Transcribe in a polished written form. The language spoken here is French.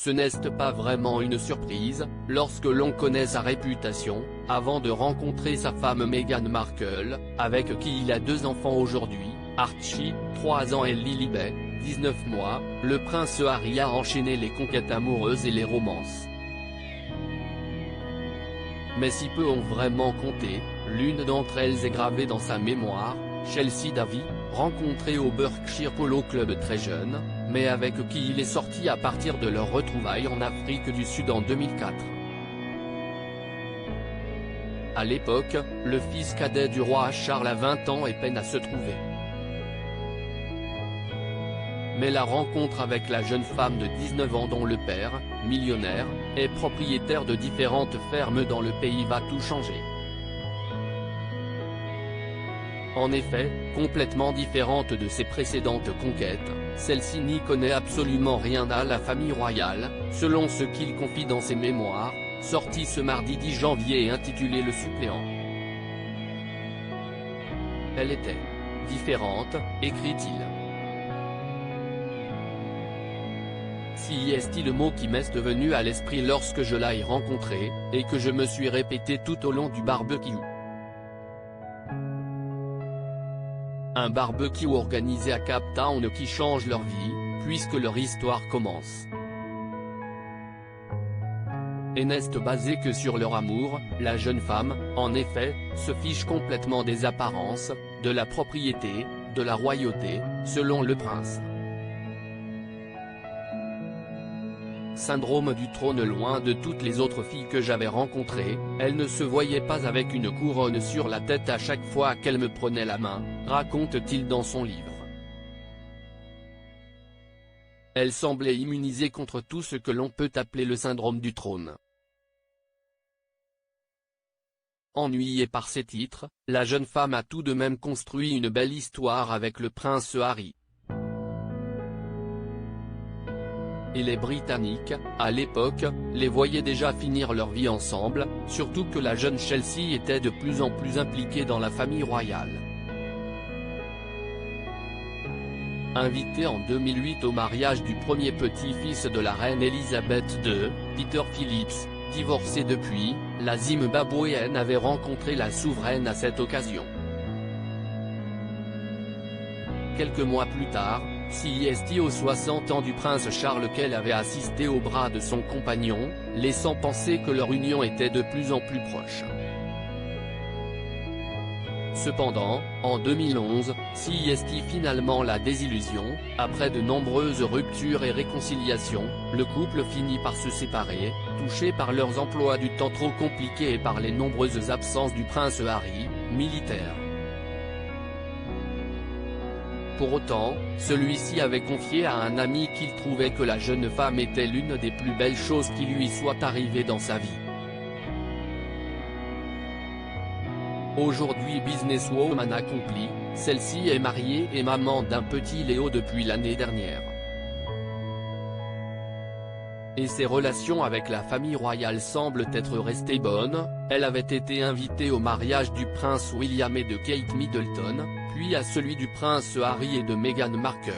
ce n'est pas vraiment une surprise, lorsque l'on connaît sa réputation, avant de rencontrer sa femme Meghan Markle, avec qui il a 2 enfants aujourd'hui, Archie, 3 ans et Lilibet, 19 mois, le prince Harry a enchaîné les conquêtes amoureuses et les romances. Mais si peu ont vraiment compté, l'une d'entre elles est gravée dans sa mémoire, Chelsea Davy, rencontrée au Berkshire Polo Club très jeune, mais avec qui il est sorti à partir de leur retrouvaille en Afrique du Sud en 2004. À l'époque, le fils cadet du roi Charles a 20 ans et peine à se trouver. Mais la rencontre avec la jeune femme de 19 ans dont le père, millionnaire, est propriétaire de différentes fermes dans le pays va tout changer. En effet, complètement différente de ses précédentes conquêtes, celle-ci n'y connaît absolument rien à la famille royale, selon ce qu'il confie dans ses mémoires, sortis ce mardi 10 janvier et intitulé Le suppléant. Elle était différente, écrit-il. Si est le mot qui m'est venu à l'esprit lorsque je l'ai rencontré, et que je me suis répété tout au long du barbecue. Un barbecue organisé à Cape Town qui change leur vie, puisque leur histoire commence. Et n'est basé que sur leur amour, la jeune femme, en effet, se fiche complètement des apparences, de la propriété, de la royauté, selon le prince. Syndrome du trône. Loin de toutes les autres filles que j'avais rencontrées, elle ne se voyait pas avec une couronne sur la tête à chaque fois qu'elle me prenait la main, raconte-t-il dans son livre. Elle semblait immunisée contre tout ce que l'on peut appeler le syndrome du trône. Ennuyée par ces titres, la jeune femme a tout de même construit une belle histoire avec le prince Harry. Et les Britanniques, à l'époque, les voyaient déjà finir leur vie ensemble, surtout que la jeune Chelsea était de plus en plus impliquée dans la famille royale. Invitée en 2008 au mariage du premier petit-fils de la reine Elisabeth II, Peter Phillips, divorcée depuis, la Zimbabwéenne avait rencontré la souveraine à cette occasion. Quelques mois plus tard, CEST aux 60 ans du prince Charles qu'elle avait assisté au bras de son compagnon, laissant penser que leur union était de plus en plus proche. Cependant, en 2011, CEST finalement la désillusion, après de nombreuses ruptures et réconciliations, le couple finit par se séparer, touché par leurs emplois du temps trop compliqués et par les nombreuses absences du prince Harry, militaire. Pour autant, celui-ci avait confié à un ami qu'il trouvait que la jeune femme était l'une des plus belles choses qui lui soient arrivées dans sa vie. Aujourd'hui businesswoman accomplie, celle-ci est mariée et maman d'un petit Léo depuis l'année dernière. Et ses relations avec la famille royale semblent être restées bonnes, elle avait été invitée au mariage du prince William et de Kate Middleton, puis à celui du prince Harry et de Meghan Markle.